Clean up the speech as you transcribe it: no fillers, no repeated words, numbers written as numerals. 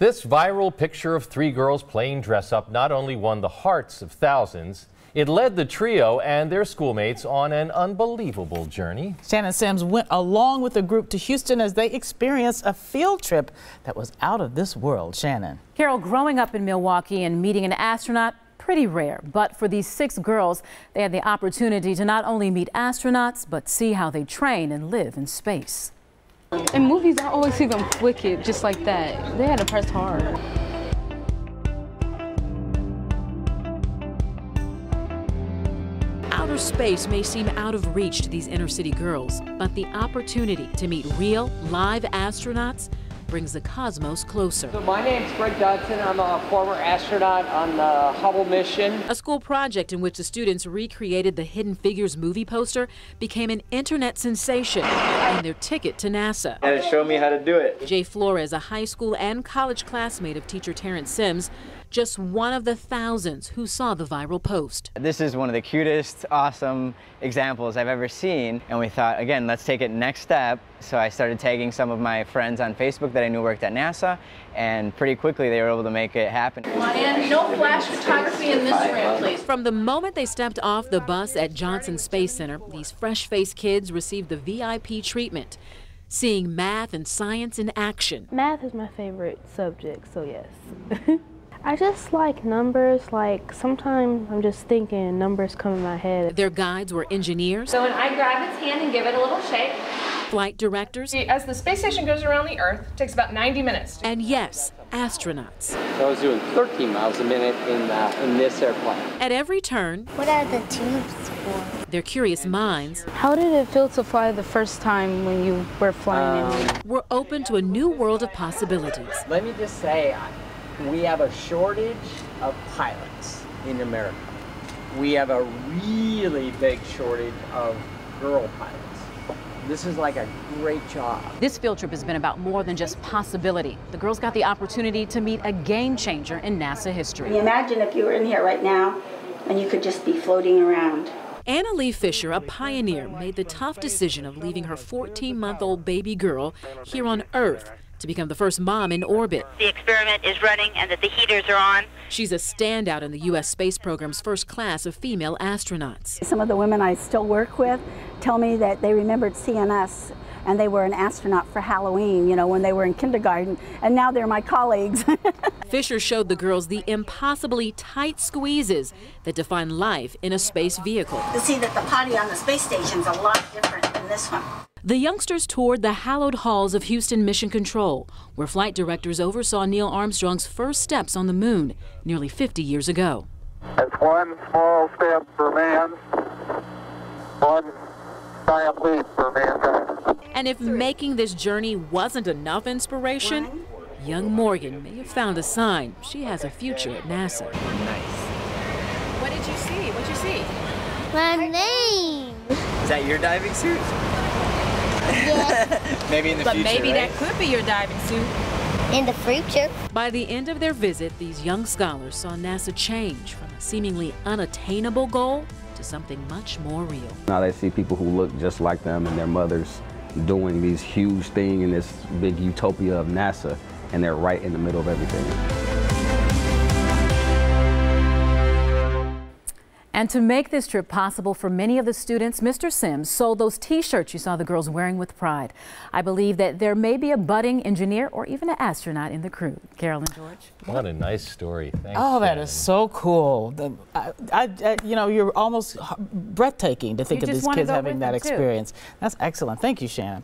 This viral picture of three girls playing dress-up not only won the hearts of thousands, it led the trio and their schoolmates on an unbelievable journey. Shannon Sims went along with the group to Houston as they experienced a field trip that was out of this world. Shannon. Carol, growing up in Milwaukee and meeting an astronaut, pretty rare. But for these 6 girls, they had the opportunity to not only meet astronauts, but see how they train and live in space. In movies, I always see them wicked, just like that. They had to press hard. Outer space may seem out of reach to these inner-city girls, but the opportunity to meet real, live astronauts brings the cosmos closer. So my name's Greg Dodson. I'm a former astronaut on the Hubble mission. A school project in which the students recreated the Hidden Figures movie poster became an internet sensation and their ticket to NASA. And it showed me how to do it. Jay Flores, a high school and college classmate of teacher Terrence Sims, just one of the thousands who saw the viral post. This is one of the cutest, awesome examples I've ever seen. And we thought, again, let's take it next step. So I started tagging some of my friends on Facebook that I knew worked at NASA, and pretty quickly they were able to make it happen. And no flash photography in this room, please. From the moment they stepped off the bus at Johnson Space Center, these fresh-faced kids received the VIP treatment, seeing math and science in action. Math is my favorite subject, so yes. I just like numbers. Like sometimes I'm just thinking numbers come in my head. Their guides were engineers. So when I grab its hand and give it a little shake. Flight directors. As the space station goes around the Earth, it takes about 90 minutes. And yes, astronauts. So I was doing 13 miles a minute in this airplane. At every turn, what are the tubes for? Their curious minds. How did it feel to fly the first time when you were flying in? Were open to a new world of possibilities. Let me just say, we have a shortage of pilots in America. We have a really big shortage of girl pilots. This is like a great job. This field trip has been about more than just possibility. The girls got the opportunity to meet a game changer in NASA history. Can you imagine if you were in here right now and you could just be floating around? Anna Lee Fisher, a pioneer, made the tough decision of leaving her 14-month-old baby girl here on Earth to become the first mom in orbit. The experiment is running and that the heaters are on. She's a standout in the U.S. space program's first class of female astronauts. Some of the women I still work with tell me that they remembered seeing us and they were an astronaut for Halloween, you know, when they were in kindergarten, and now they're my colleagues. Fisher showed the girls the impossibly tight squeezes that define life in a space vehicle. You see that the potty on the space station's a lot different than this one. The youngsters toured the hallowed halls of Houston Mission Control, where flight directors oversaw Neil Armstrong's first steps on the moon nearly 50 years ago. It's one small step for man, one giant leap for mankind. And if making this journey wasn't enough inspiration, young Morgan may have found a sign she has a future at NASA. Nice. What did you see? What'd you see? My name. Is that your diving suit? Yes. Maybe in the but future, maybe right? that could be your diving suit. In the future. By the end of their visit, these young scholars saw NASA change from a seemingly unattainable goal to something much more real. Now they see people who look just like them and their mothers doing these huge things in this big utopia of NASA, and they're right in the middle of everything. And to make this trip possible for many of the students, Mr. Sims sold those T-shirts you saw the girls wearing with pride. I believe that there may be a budding engineer or even an astronaut in the crew. Carolyn George. What a nice story. Thanks, Oh, that Shannon. is so cool. You know, you're almost breathtaking to think of these kids having that experience. That's excellent. Thank you, Shannon.